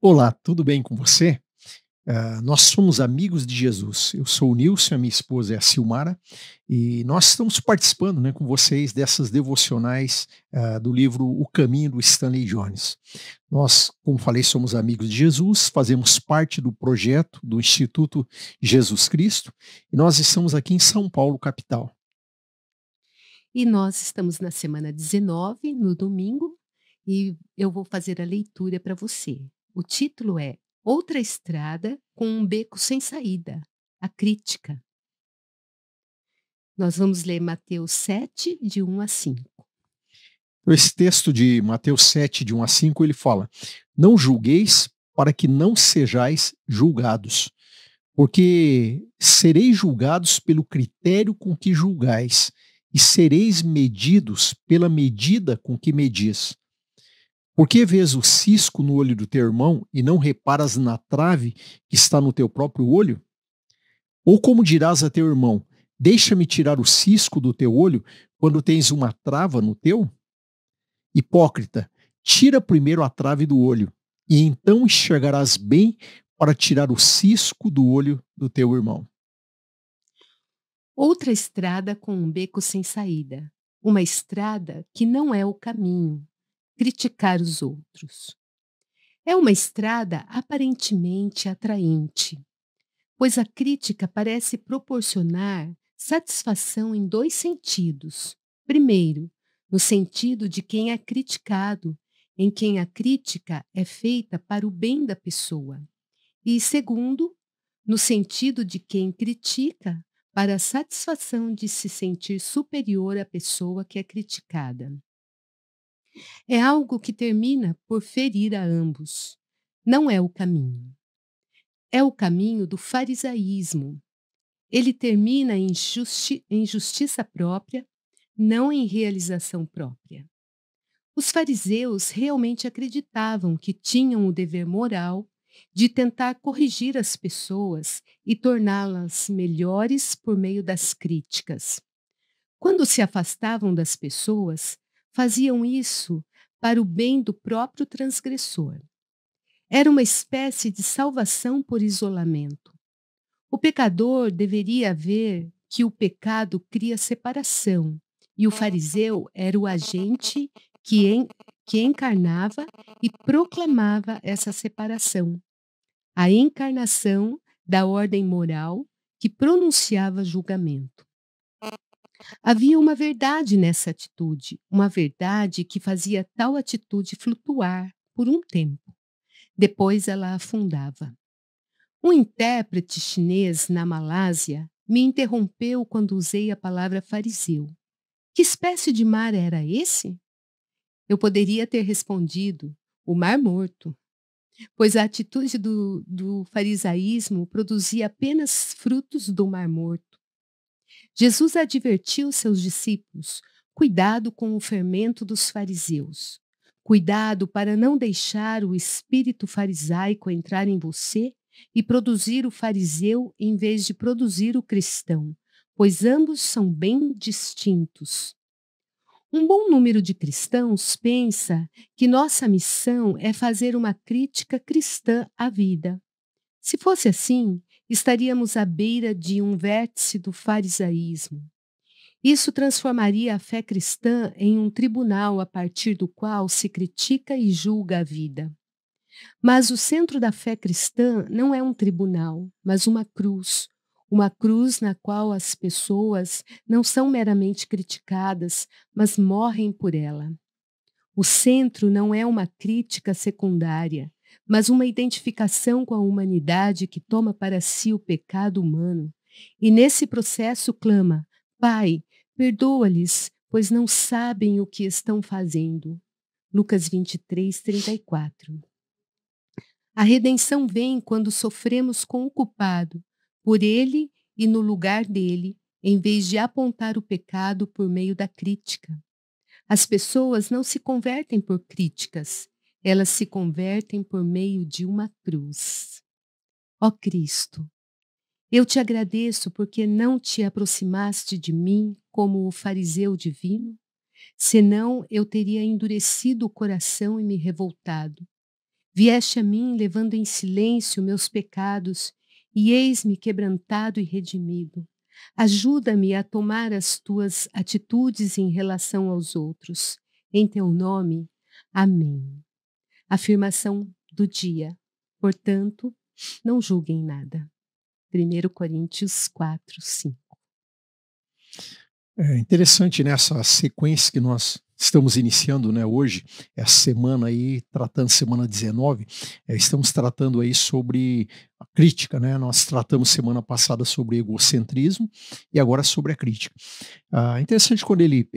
Olá, tudo bem com você? Nós somos amigos de Jesus. Eu sou o Nilson, a minha esposa é a Silmara, e nós estamos participando, né, com vocês dessas devocionais do livro O Caminho do Stanley Jones. Nós, como falei, somos amigos de Jesus, fazemos parte do projeto do Instituto Jesus Cristo, e nós estamos aqui em São Paulo, capital. E nós estamos na semana 19, no domingo, e eu vou fazer a leitura para você. O título é Outra Estrada com um Beco Sem Saída, a Crítica. Nós vamos ler Mateus 7, de 1 a 5. Então, esse texto de Mateus 7, de 1 a 5, ele fala: Não julgueis para que não sejais julgados, porque sereis julgados pelo critério com que julgais, e sereis medidos pela medida com que medis. Por que vês o cisco no olho do teu irmão e não reparas na trave que está no teu próprio olho? Ou como dirás a teu irmão: Deixa-me tirar o cisco do teu olho, quando tens uma trava no teu? Hipócrita, tira primeiro a trave do olho, e então enxergarás bem para tirar o cisco do olho do teu irmão. Outra estrada com um beco sem saída, uma estrada que não é o caminho, criticar os outros. É uma estrada aparentemente atraente, pois a crítica parece proporcionar satisfação em dois sentidos. Primeiro, no sentido de quem é criticado, em quem a crítica é feita para o bem da pessoa. E segundo, no sentido de quem critica para a satisfação de se sentir superior à pessoa que é criticada. É algo que termina por ferir a ambos. Não é o caminho. É o caminho do farisaísmo. Ele termina em justiça própria, não em realização própria. Os fariseus realmente acreditavam que tinham o dever moral de tentar corrigir as pessoas e torná-las melhores por meio das críticas. Quando se afastavam das pessoas, faziam isso para o bem do próprio transgressor. Era uma espécie de salvação por isolamento. O pecador deveria ver que o pecado cria separação, e o fariseu era o agente que, que encarnava e proclamava essa separação, a encarnação da ordem moral que pronunciava julgamento. Havia uma verdade nessa atitude, uma verdade que fazia tal atitude flutuar por um tempo. Depois ela afundava. Um intérprete chinês na Malásia me interrompeu quando usei a palavra fariseu. Que espécie de mar era esse? Eu poderia ter respondido: o Mar Morto, pois a atitude do farisaísmo produzia apenas frutos do Mar Morto. Jesus advertiu seus discípulos: cuidado com o fermento dos fariseus. Cuidado para não deixar o espírito farisaico entrar em você e produzir o fariseu em vez de produzir o cristão, pois ambos são bem distintos. Um bom número de cristãos pensa que nossa missão é fazer uma crítica cristã à vida. Se fosse assim, estaríamos à beira de um vértice do farisaísmo. Isso transformaria a fé cristã em um tribunal a partir do qual se critica e julga a vida. Mas o centro da fé cristã não é um tribunal, mas uma cruz na qual as pessoas não são meramente criticadas, mas morrem por ela. O centro não é uma crítica secundária, mas uma identificação com a humanidade que toma para si o pecado humano e nesse processo clama: Pai, perdoa-lhes, pois não sabem o que estão fazendo. Lucas 23, 34. A redenção vem quando sofremos com o culpado, por ele e no lugar dele, em vez de apontar o pecado por meio da crítica. As pessoas não se convertem por críticas, elas se convertem por meio de uma cruz. Ó Cristo, eu te agradeço porque não te aproximaste de mim como o fariseu divino, senão eu teria endurecido o coração e me revoltado. Vieste a mim levando em silêncio meus pecados, e eis-me quebrantado e redimido. Ajuda-me a tomar as tuas atitudes em relação aos outros. Em teu nome, amém. Afirmação do dia. Portanto, não julguem nada. 1 Coríntios 4, 5. É interessante nessa sequência que nós estamos iniciando, né, hoje, essa semana aí, tratando semana 19, estamos tratando aí sobre a crítica, né? Nós tratamos semana passada sobre egocentrismo e agora sobre a crítica. Interessante quando ele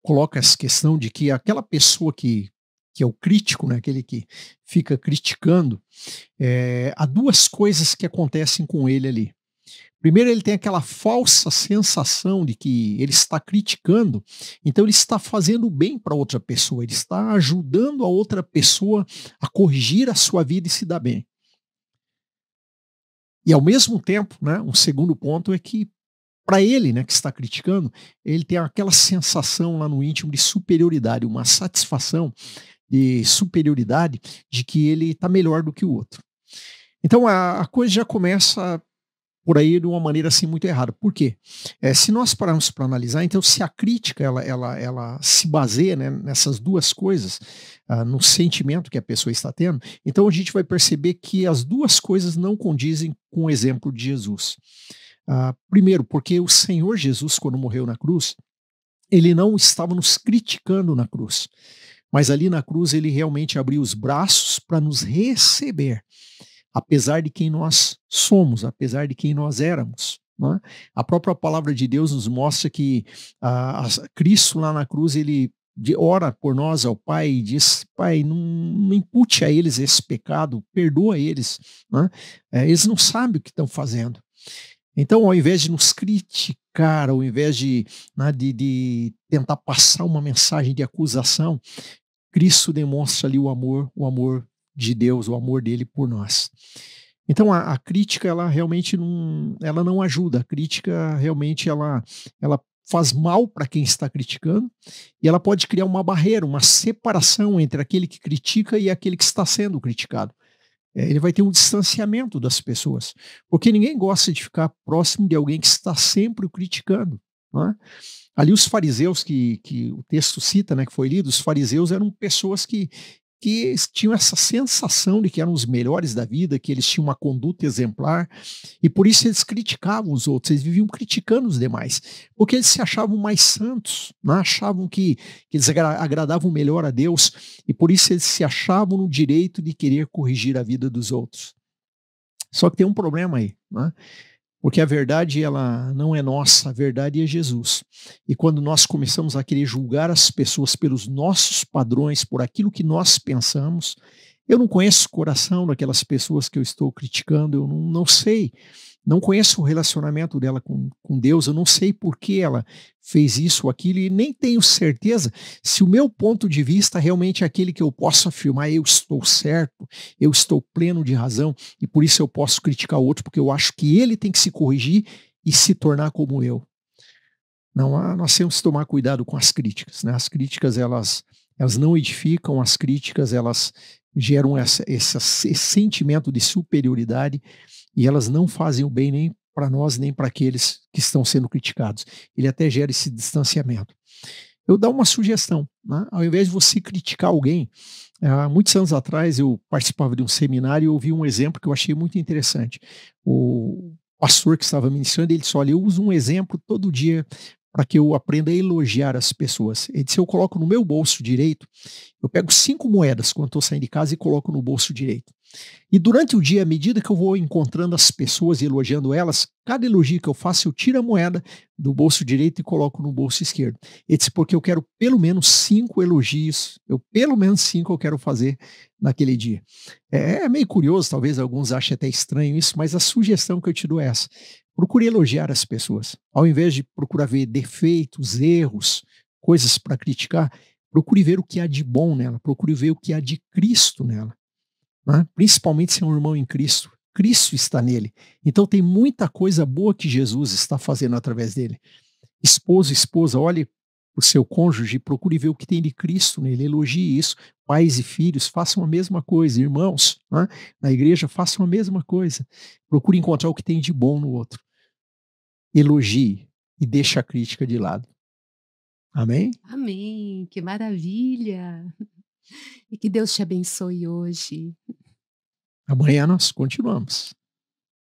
coloca essa questão de que aquela pessoa que é o crítico, né, aquele que fica criticando, há duas coisas que acontecem com ele ali. Primeiro, ele tem aquela falsa sensação de que ele está criticando, então ele está fazendo bem para outra pessoa, ele está ajudando a outra pessoa a corrigir a sua vida e se dar bem. E ao mesmo tempo, né, um segundo ponto é que para ele, né, que está criticando, ele tem aquela sensação lá no íntimo de superioridade, uma satisfação de superioridade de que ele está melhor do que o outro. Então a coisa já começa por aí de uma maneira assim muito errada. Por quê? Se nós pararmos para analisar, então se a crítica ela se baseia, né, nessas duas coisas, no sentimento que a pessoa está tendo, então a gente vai perceber que as duas coisas não condizem com o exemplo de Jesus. Primeiro, porque o Senhor Jesus, quando morreu na cruz, ele não estava nos criticando na cruz, mas ali na cruz ele realmente abriu os braços para nos receber, apesar de quem nós somos, apesar de quem nós éramos. Não é? A própria palavra de Deus nos mostra que Cristo lá na cruz, ele ora por nós ao Pai e diz: Pai, não impute a eles esse pecado, perdoa eles. Não é? Eles não sabem o que estão fazendo. Então, ao invés de nos criticar, ao invés de de tentar passar uma mensagem de acusação, Cristo demonstra ali o amor de Deus, o amor dele por nós. Então a crítica, ela realmente não ajuda. A crítica realmente ela faz mal para quem está criticando, e ela pode criar uma barreira, uma separação entre aquele que critica e aquele que está sendo criticado. Ele vai ter um distanciamento das pessoas, porque ninguém gosta de ficar próximo de alguém que está sempre o criticando, não é? Ali os fariseus que o texto cita, né, que foi lido, os fariseus eram pessoas que tinham essa sensação de que eram os melhores da vida, que eles tinham uma conduta exemplar, e por isso eles criticavam os outros, eles viviam criticando os demais, porque eles se achavam mais santos, né? Achavam que eles agradavam melhor a Deus, e por isso eles se achavam no direito de querer corrigir a vida dos outros. Só que tem um problema aí, né? Porque a verdade, ela não é nossa, a verdade é Jesus. E quando nós começamos a querer julgar as pessoas pelos nossos padrões, por aquilo que nós pensamos, eu não conheço o coração daquelas pessoas que eu estou criticando, eu não sei, não conheço o relacionamento dela com Deus, eu não sei por que ela fez isso ou aquilo, e nem tenho certeza se o meu ponto de vista realmente é aquele que eu posso afirmar: eu estou certo, eu estou pleno de razão, e por isso eu posso criticar o outro, porque eu acho que ele tem que se corrigir e se tornar como eu. Não, nós temos que tomar cuidado com as críticas, né? As críticas, elas não edificam, as críticas, elas geram esse sentimento de superioridade, e elas não fazem o bem nem para nós, nem para aqueles que estão sendo criticados. Ele até gera esse distanciamento. Eu dou uma sugestão, né? Ao invés de você criticar alguém, há muitos anos atrás eu participava de um seminário e ouvi um exemplo que eu achei muito interessante. O pastor que estava ministrando, ele disse: olha, eu uso um exemplo todo dia para que eu aprenda a elogiar as pessoas. Ele disse: eu coloco no meu bolso direito, eu pego 5 moedas quando estou saindo de casa e coloco no bolso direito. E durante o dia, à medida que eu vou encontrando as pessoas e elogiando elas, cada elogio que eu faço, eu tiro a moeda do bolso direito e coloco no bolso esquerdo. Ele disse: porque eu quero pelo menos 5 elogios, pelo menos 5 eu quero fazer naquele dia. É meio curioso, talvez alguns achem até estranho isso, mas a sugestão que eu te dou é essa: procure elogiar as pessoas. Ao invés de procurar ver defeitos, erros, coisas para criticar, procure ver o que há de bom nela, procure ver o que há de Cristo nela. Né? Principalmente se é um irmão em Cristo. Cristo está nele. Então tem muita coisa boa que Jesus está fazendo através dele. Esposo, esposa, olhe o seu cônjuge, procure ver o que tem de Cristo nele, elogie isso. Pais e filhos, façam a mesma coisa. Irmãos, né, na igreja, façam a mesma coisa. Procure encontrar o que tem de bom no outro. Elogie e deixe a crítica de lado. Amém? Amém, que maravilha! E que Deus te abençoe hoje. Amanhã nós continuamos.